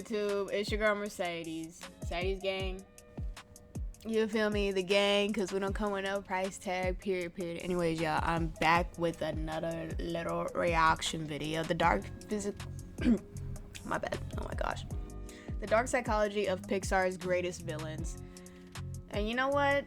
YouTube? It's your girl Mercedes. Mercedes gang. You feel me? The gang, because we don't come with no price tag, period. Anyways, y'all, I'm back with another little reaction video. The dark my bad. Oh my gosh. The dark psychology of Pixar's greatest villains. And you know what?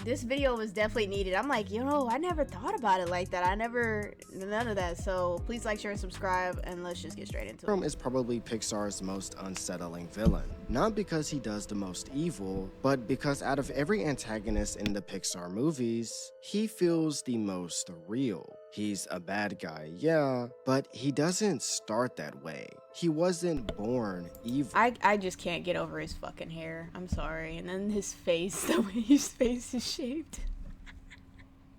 This video was definitely needed. I'm like, I never thought about it like that. None of that. So please like, share, and subscribe, and let's just get straight into it. Is probably Pixar's most unsettling villain. Not because he does the most evil, but because out of every antagonist in the Pixar movies, he feels the most real. He's a bad guy, yeah, but he doesn't start that way. He wasn't born evil. I just can't get over his fucking hair. I'm sorry. And then his face, the way his face is shaped.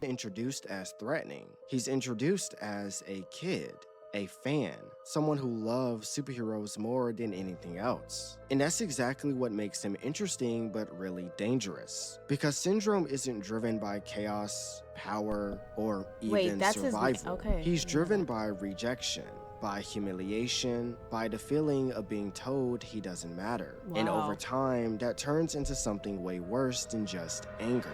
Introduced as threatening. He's introduced as a kid, a fan, someone who loves superheroes more than anything else. And that's exactly what makes him interesting but really dangerous. Because Syndrome isn't driven by chaos, power, or even survival. He's driven by rejection, by humiliation, by the feeling of being told he doesn't matter. Wow. And over time, that turns into something way worse than just anger.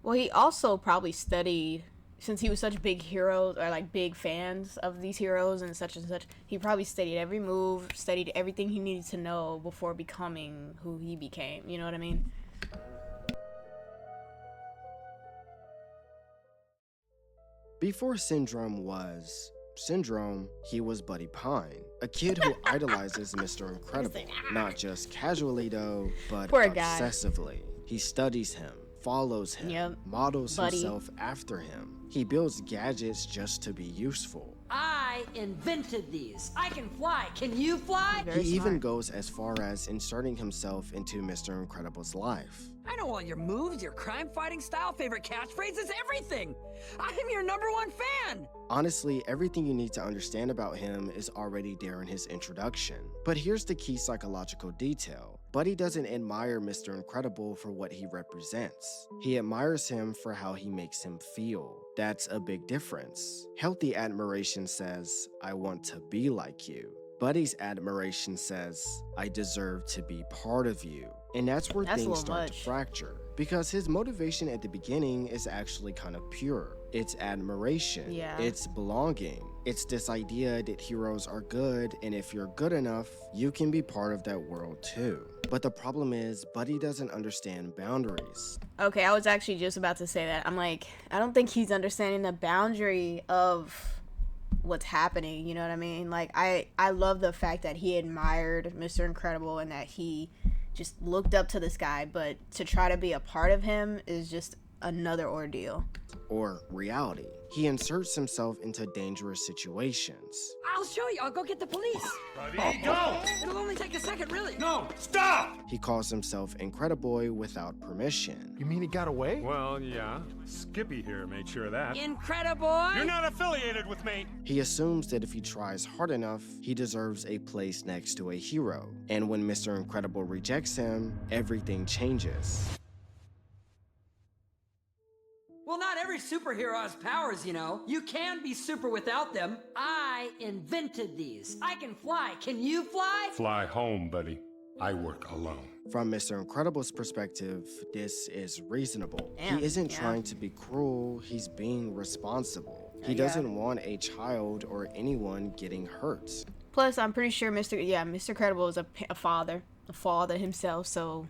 Well, he also probably studied, since he was such big heroes, or like big fans of these heroes and such, he probably studied every move, studied everything he needed to know before becoming who he became. You know what I mean? Before Syndrome was Syndrome, he was Buddy Pine, a kid who idolizes Mr. Incredible. Not just casually though, but obsessively. He studies him, follows him, models himself after him. He builds gadgets just to be useful. I invented these. I can fly. Can you fly? He even goes as far as inserting himself into Mr. Incredible's life. I know all your moves, your crime-fighting style, favorite catchphrases, everything. I am your #1 fan. Honestly, everything you need to understand about him is already there in his introduction. But here's the key psychological detail. Buddy doesn't admire Mr. Incredible for what he represents. He admires him for how he makes him feel. That's a big difference. Healthy admiration says, I want to be like you. Buddy's admiration says, I deserve to be part of you. And that's where things start to fracture. Because his motivation at the beginning is actually kind of pure. It's admiration. It's belonging. It's this idea that heroes are good, and if you're good enough, you can be part of that world too. But the problem is, Buddy doesn't understand boundaries. Okay, I was actually just about to say that. I'm like, I don't think he's understanding the boundary of what's happening, you know what I mean? Like, I love the fact that he admired Mr. Incredible and that he just looked up to this guy, but to try to be a part of him is just another ordeal. Or reality. He inserts himself into dangerous situations. I'll show you. I'll go get the police. Buddy, go! It'll only take a second, really. No, stop! He calls himself Incrediboy without permission. You mean he got away? Well, yeah. Skippy here made sure of that. Incrediboy! You're not affiliated with me! He assumes that if he tries hard enough, he deserves a place next to a hero. And when Mr. Incredible rejects him, everything changes. Well, not every superhero has powers, you know. You can be super without them. I invented these. I can fly. Can you fly? Fly home, buddy. I work alone. From Mr. Incredible's perspective, this is reasonable. He isn't trying to be cruel, he's being responsible. He doesn't want a child or anyone getting hurt. Plus, I'm pretty sure Mr. Incredible is a father himself, so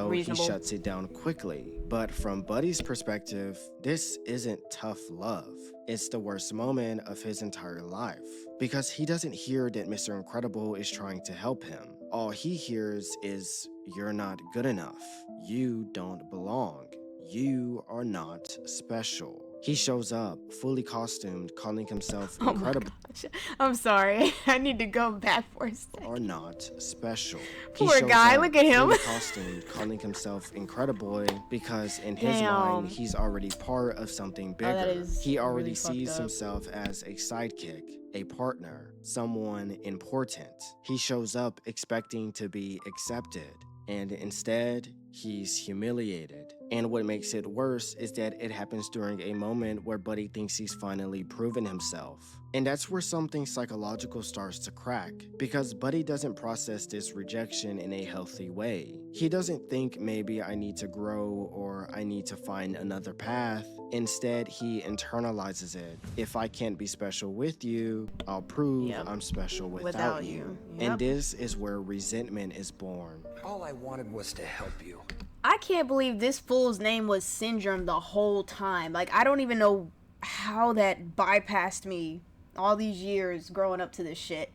reasonable. He shuts it down quickly. But from Buddy's perspective, this isn't tough love. It's the worst moment of his entire life. Because he doesn't hear that Mr. Incredible is trying to help him. All he hears is, you're not good enough. You don't belong. You are not special. He shows up, fully costumed, calling himself Incredible. Oh my gosh. I'm sorry. I need to go back for a second. Are not special. Poor guy, look at him. Fully costumed, calling himself Incrediboy because in his mind, he's already part of something bigger. He already sees himself as a sidekick, a partner, someone important. He shows up expecting to be accepted, and instead, he's humiliated. And what makes it worse is that it happens during a moment where Buddy thinks he's finally proven himself. And that's where something psychological starts to crack, because Buddy doesn't process this rejection in a healthy way. He doesn't think maybe I need to grow or I need to find another path. Instead, he internalizes it. If I can't be special with you, I'll prove I'm special without you. And this is where resentment is born. All I wanted was to help you. I can't believe this fool's name was Syndrome the whole time. Like, I don't even know how that bypassed me all these years growing up to this shit.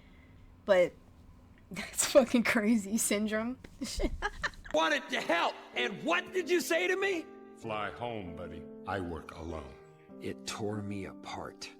But that's fucking crazy, Syndrome. Wanted to help, and what did you say to me? Fly home, buddy. I work alone. It tore me apart.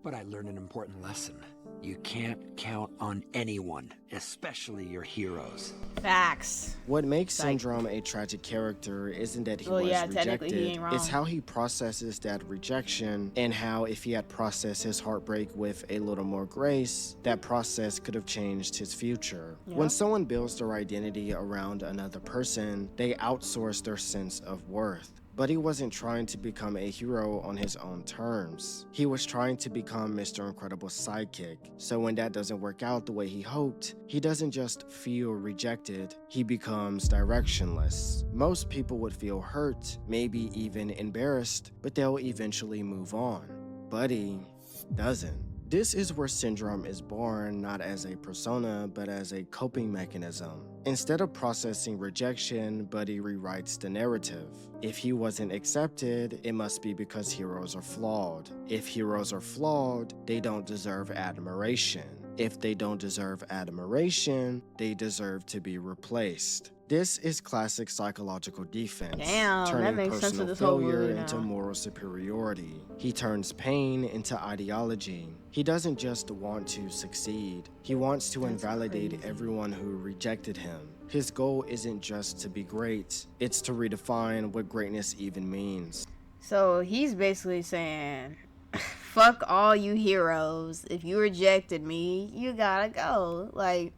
But I learned an important lesson. You can't count on anyone, especially your heroes. Facts. What makes Syndrome a tragic character isn't that he was technically he rejected, ain't wrong. it's how he processes that rejection, and how if he had processed his heartbreak with a little more grace, that process could have changed his future. When someone builds their identity around another person, they outsource their sense of worth. But he wasn't trying to become a hero on his own terms. He was trying to become Mr. Incredible's sidekick. So when that doesn't work out the way he hoped, he doesn't just feel rejected, he becomes directionless. Most people would feel hurt, maybe even embarrassed, but they'll eventually move on. Buddy doesn't. This is where Syndrome is born, not as a persona, but as a coping mechanism. Instead of processing rejection, Buddy rewrites the narrative. If he wasn't accepted, it must be because heroes are flawed. If heroes are flawed, they don't deserve admiration. If they don't deserve admiration, they deserve to be replaced. This is classic psychological defense, Damn, that turning makes sense personal with this whole failure movie into now. moral superiority. He turns pain into ideology. He doesn't just want to succeed. He wants to invalidate everyone who rejected him. His goal isn't just to be great, it's to redefine what greatness even means. So he's basically saying, fuck all you heroes. If you rejected me, you gotta go. Like,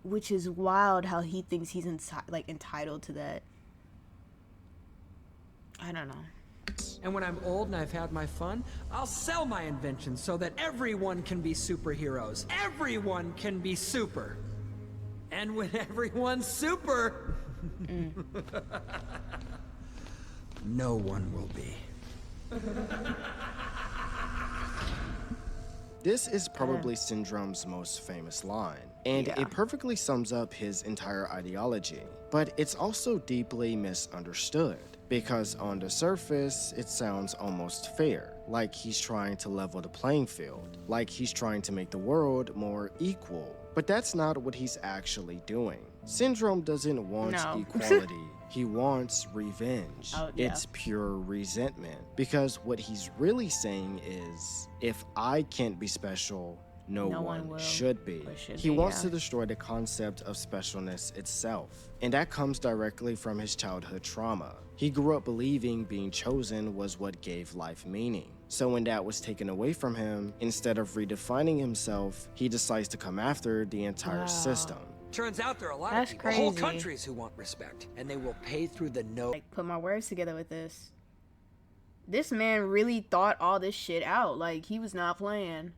which is wild how he thinks he's entitled to that. I don't know. And when I'm old and I've had my fun, I'll sell my inventions so that everyone can be superheroes. Everyone can be super. And when everyone's super, No one will be. This is probably Syndrome's most famous line, and it perfectly sums up his entire ideology. But it's also deeply misunderstood, because on the surface, it sounds almost fair, like he's trying to level the playing field, like he's trying to make the world more equal. But that's not what he's actually doing. Syndrome doesn't want equality. He wants revenge. It's pure resentment. Because what he's really saying is, if I can't be special, no one should be. He wants to destroy the concept of specialness itself. And that comes directly from his childhood trauma. He grew up believing being chosen was what gave life meaning. So when that was taken away from him, instead of redefining himself, he decides to come after the entire system. Turns out there are a lot That's of people, whole crazy. countries who want respect, and they will pay through the nose. Like, put my words together with this. This man really thought all this shit out. Like, he was not playing.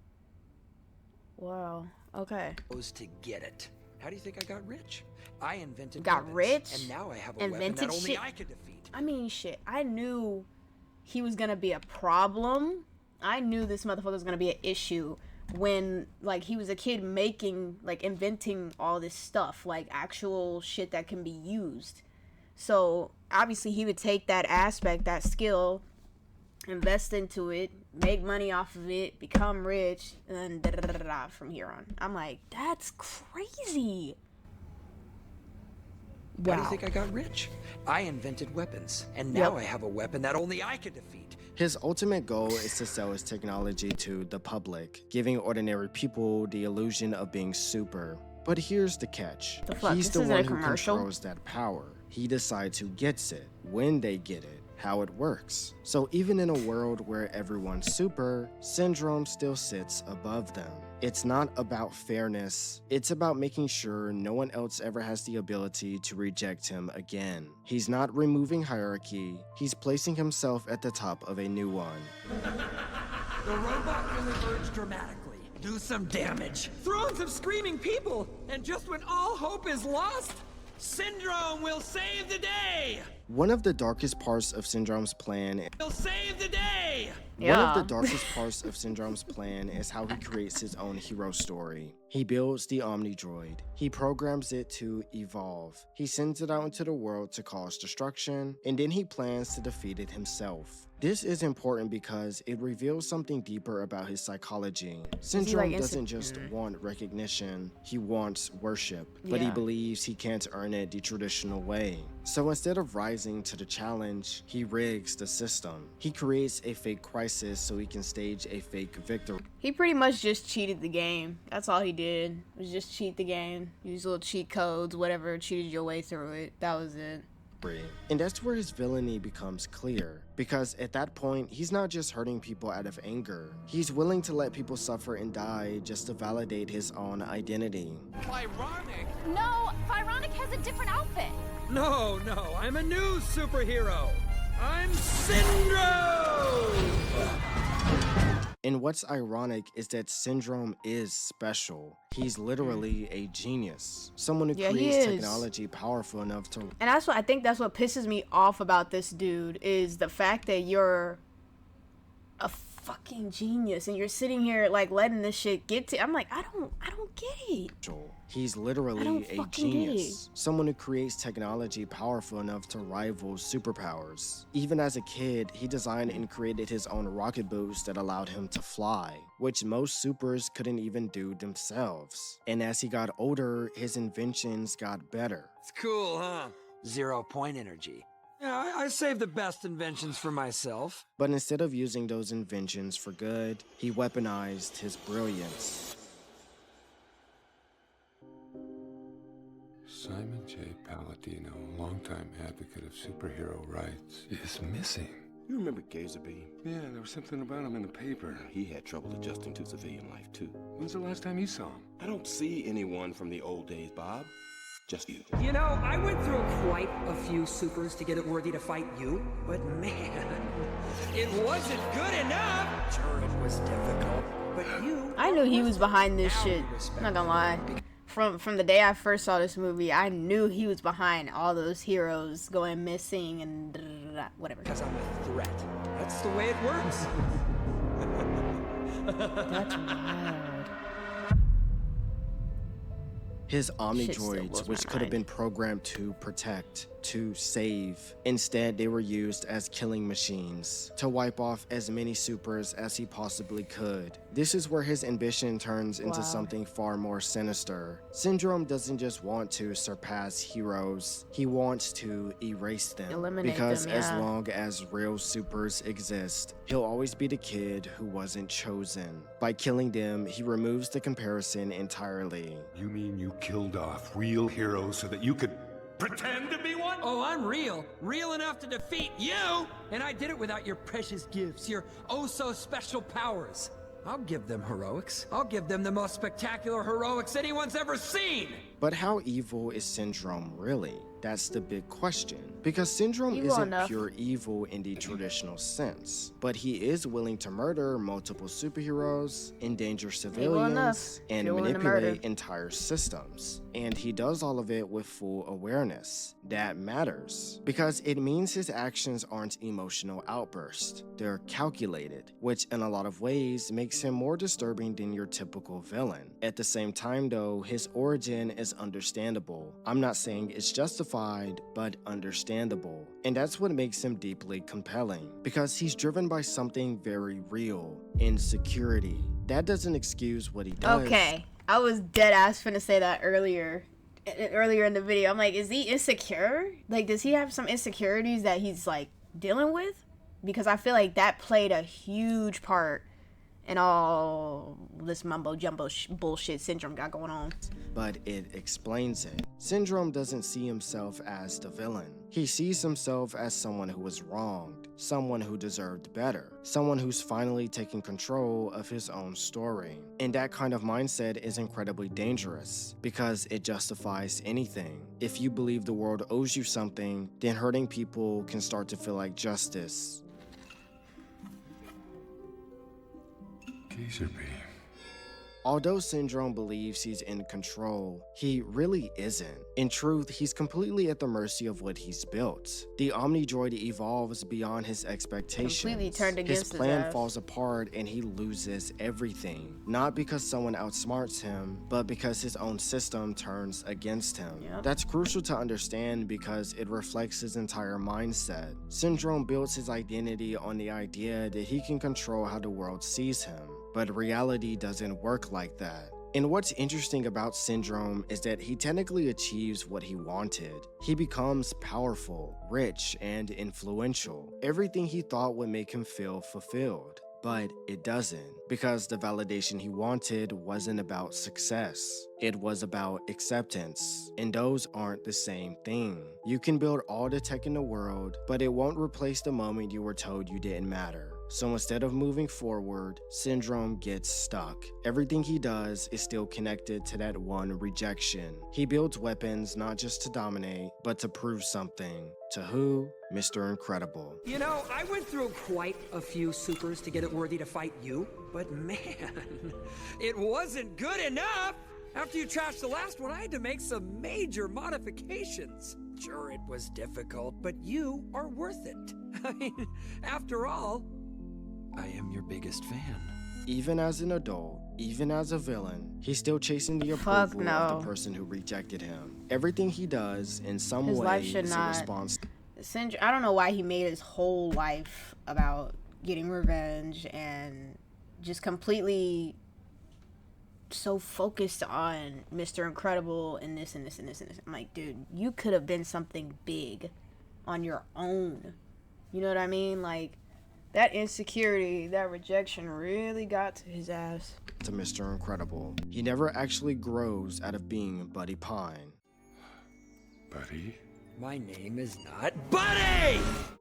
Wow. Okay. To get it. How do you think I got rich? I invented Got weapons, rich? and now I have a weapon Invented that only shit? I could defeat. I mean, shit. I knew he was gonna be a problem. I knew this motherfucker was gonna be an issue when, like, he was a kid making, like, inventing all this stuff, like, actual shit that can be used. So, obviously, he would take that aspect, that skill, invest into it, make money off of it, become rich, and da-da-da-da-da from here on. I'm like, that's crazy. How do you think I got rich? I invented weapons, and now I have a weapon that only I could defeat. His ultimate goal is to sell his technology to the public, giving ordinary people the illusion of being super. But here's the catch. The fuck? He's This the isn't a one who commercial? controls that power. He decides who gets it, when they get it, how it works. So even in a world where everyone's super, Syndrome still sits above them. It's not about fairness, it's about making sure no one else ever has the ability to reject him again. He's not removing hierarchy, he's placing himself at the top of a new one. The robot will emerge dramatically, do some damage, thrones of screaming people, and just when all hope is lost, Syndrome will save the day! One of the darkest parts of Syndrome's plan He'll save the day! One of the darkest parts of Syndrome's plan is how he creates his own hero story. He builds the Omnidroid. He programs it to evolve. He sends it out into the world to cause destruction, and then he plans to defeat it himself. This is important because it reveals something deeper about his psychology. Syndrome doesn't just want recognition, he wants worship, but he believes he can't earn it the traditional way. So instead of rising to the challenge, he rigs the system. He creates a fake crisis so he can stage a fake victory. He pretty much just cheated the game. That's all he did, was just cheat the game. Use little cheat codes, whatever, cheated your way through it. That was it. And that's where his villainy becomes clear, because at that point, he's not just hurting people out of anger. He's willing to let people suffer and die just to validate his own identity. Ironic. No, Ironic has a different outfit. No, I'm a new superhero. I'm Syndrome! And what's ironic is that Syndrome is special. He's literally a genius. Someone who creates technology powerful enough to... And that's what I think that's what pisses me off about this dude, is the fact that you're a fucking genius and you're sitting here like letting this shit get to... I'm like, I don't get it. He's literally a genius. Someone who creates technology powerful enough to rival superpowers. Even as a kid, he designed and created his own rocket boost that allowed him to fly, which most supers couldn't even do themselves. And as he got older, his inventions got better. It's cool, huh? 0-point energy. Yeah, I save the best inventions for myself. But instead of using those inventions for good, he weaponized his brilliance. Simon J. Palladino, longtime advocate of superhero rights, is missing. You remember Gazerbee? Yeah, there was something about him in the paper. He had trouble adjusting to civilian life, too. When's the last time you saw him? I don't see anyone from the old days, Bob. Just you. You know, I went through quite a few supers to get it worthy to fight you, but man, it wasn't good enough! Sure, it was difficult, but you... I knew he was behind this shit, I'm not gonna lie. From the day I first saw this movie, I knew he was behind all those heroes going missing and whatever. Because I'm a threat. That's the way it works. That's wild. His Omnidroids, which could have been programmed to protect, to save. Instead, they were used as killing machines, to wipe off as many supers as he possibly could. This is where his ambition turns into something far more sinister. Syndrome doesn't just want to surpass heroes, he wants to erase them. Eliminate because them, as long as real supers exist, he'll always be the kid who wasn't chosen. By killing them, he removes the comparison entirely. You mean you killed off real heroes so that you could pretend to be one? Oh, I'm real. Real enough to defeat you! And I did it without your precious gifts, your oh-so-special powers. I'll give them heroics. I'll give them the most spectacular heroics anyone's ever seen! But how evil is Syndrome really? That's the big question. Because Syndrome isn't pure evil in the traditional sense, but he is willing to murder multiple superheroes, endanger civilians, and manipulate entire systems. And he does all of it with full awareness. That matters, because it means his actions aren't emotional outbursts. They're calculated, which in a lot of ways makes him more disturbing than your typical villain. At the same time though, his origin is understandable. I'm not saying it's justified, but understandable. And that's what makes him deeply compelling, because he's driven by something very real, insecurity. That doesn't excuse what he does. Okay, I was dead ass finna say that earlier in the video. I'm like, is he insecure? Like, does he have some insecurities that he's like dealing with? Because I feel like that played a huge part and all this mumbo jumbo bullshit Syndrome got going on. But it explains it. Syndrome doesn't see himself as the villain. He sees himself as someone who was wronged, someone who deserved better, someone who's finally taking control of his own story. And that kind of mindset is incredibly dangerous because it justifies anything. If you believe the world owes you something, then hurting people can start to feel like justice. Geezer beam. Although Syndrome believes he's in control, he really isn't. In truth, he's completely at the mercy of what he's built. The Omnidroid evolves beyond his expectations. Completely turned against his plan ass. falls apart and he loses everything. Not because someone outsmarts him, but because his own system turns against him. Yep. That's crucial to understand because it reflects his entire mindset. Syndrome builds his identity on the idea that he can control how the world sees him. But reality doesn't work like that. And what's interesting about Syndrome is that he technically achieves what he wanted. He becomes powerful, rich, and influential. Everything he thought would make him feel fulfilled. But it doesn't, because the validation he wanted wasn't about success. It was about acceptance, and those aren't the same thing. You can build all the tech in the world, but it won't replace the moment you were told you didn't matter. So instead of moving forward, Syndrome gets stuck. Everything he does is still connected to that one rejection. He builds weapons not just to dominate, but to prove something. To who? Mr. Incredible. You know, I went through quite a few supers to get it worthy to fight you, but man, it wasn't good enough! After you trashed the last one, I had to make some major modifications. Sure, it was difficult, but you are worth it. I mean, after all, I am your biggest fan. Even as an adult, even as a villain, he's still chasing the Fuck approval no. of the person who rejected him. Everything he does, in some His way, life should is a not- response I don't know why he made his whole life about getting revenge and just completely so focused on Mr. Incredible and this and this and this and this. I'm like, dude, you could have been something big on your own. You know what I mean? Like, that insecurity, that rejection really got to his ass. to Mr. Incredible. He never actually grows out of being Buddy Pine. Buddy? My name is not Buddy!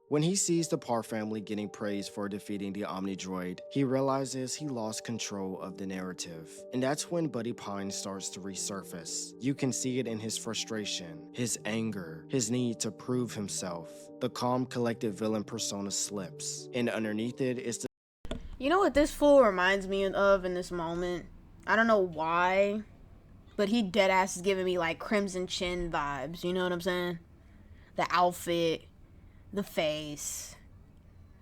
When he sees the Parr family getting praised for defeating the Omnidroid, he realizes he lost control of the narrative. And that's when Buddy Pine starts to resurface. You can see it in his frustration, his anger, his need to prove himself. The calm, collected villain persona slips, and underneath it is the You know what this fool reminds me of in this moment? I don't know why, but he deadass is giving me like Crimson Chin vibes. You know what I'm saying? The outfit, the face,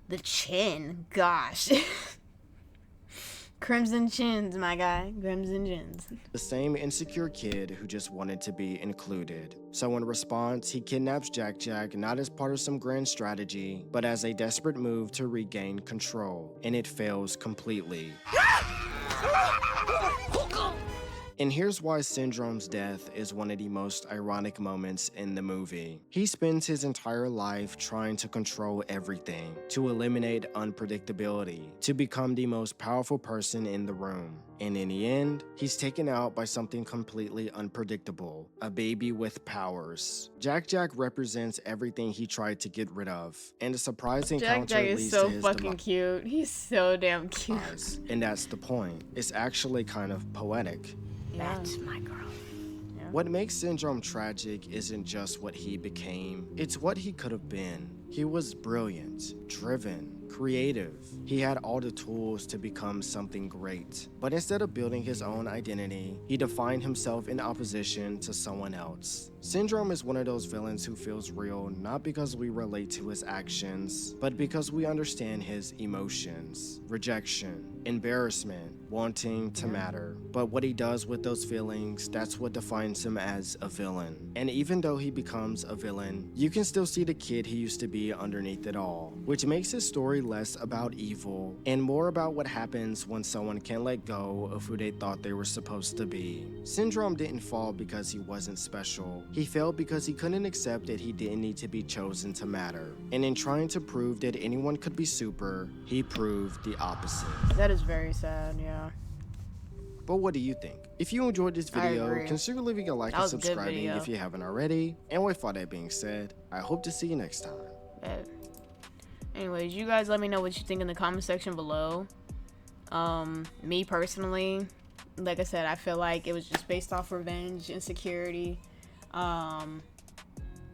the chin. Gosh. Crimson Chins, my guy. Crimson Chins. the same insecure kid who just wanted to be included. So in response, he kidnaps Jack Jack not as part of some grand strategy, but as a desperate move to regain control, and it fails completely. And here's why Syndrome's death is one of the most ironic moments in the movie. He spends his entire life trying to control everything, to eliminate unpredictability, to become the most powerful person in the room. And in the end, he's taken out by something completely unpredictable, a baby with powers. Jack Jack represents everything he tried to get rid of, and a surprise Jack encounter Jack is leads so to his fucking cute. He's so damn cute. demise. And that's the point. It's actually kind of poetic. That's my girl. What makes Syndrome tragic isn't just what he became, it's what he could have been. He was brilliant, driven, creative. He had all the tools to become something great. But instead of building his own identity, he defined himself in opposition to someone else. Syndrome is one of those villains who feels real not because we relate to his actions, but because we understand his emotions. Rejection, embarrassment, wanting to matter. But what he does with those feelings, that's what defines him as a villain. And even though he becomes a villain, you can still see the kid he used to be underneath it all, which makes his story less about evil and more about what happens when someone can let go of who they thought they were supposed to be. Syndrome didn't fall because he wasn't special. He failed because he couldn't accept that he didn't need to be chosen to matter. And in trying to prove that anyone could be super, he proved the opposite. That is very sad, yeah. But what do you think? If you enjoyed this video, agree. consider leaving a like That and was a good subscribing video. if you haven't already. And with all that being said, I hope to see you next time. But anyways, you guys let me know what you think in the comment section below. Me personally, like I said, I feel like it was just based off revenge, insecurity.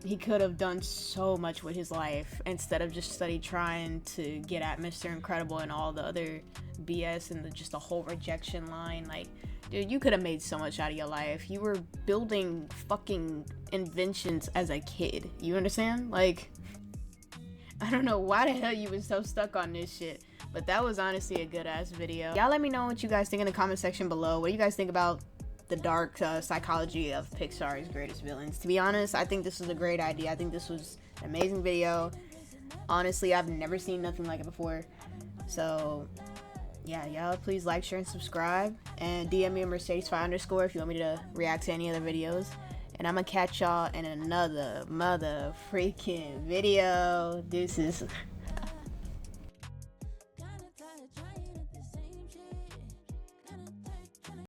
He could have done so much with his life instead of just trying to get at Mr. Incredible and all the other BS and just the whole rejection line. Like, dude, you could have made so much out of your life. You were building fucking inventions as a kid. You understand? Like, I don't know why the hell you was so stuck on this shit. But that was honestly a good ass video. Y'all let me know what you guys think in the comment section below. What do you guys think about the dark psychology of Pixar's greatest villains? To be honest, I think this was a great idea. I think this was an amazing video. Honestly, I've never seen nothing like it before. So yeah, y'all please like, share, and subscribe, and DM me a Mercedes5_ if you want me to react to any other videos. And I'm gonna catch y'all in another mother freaking video. Deuces.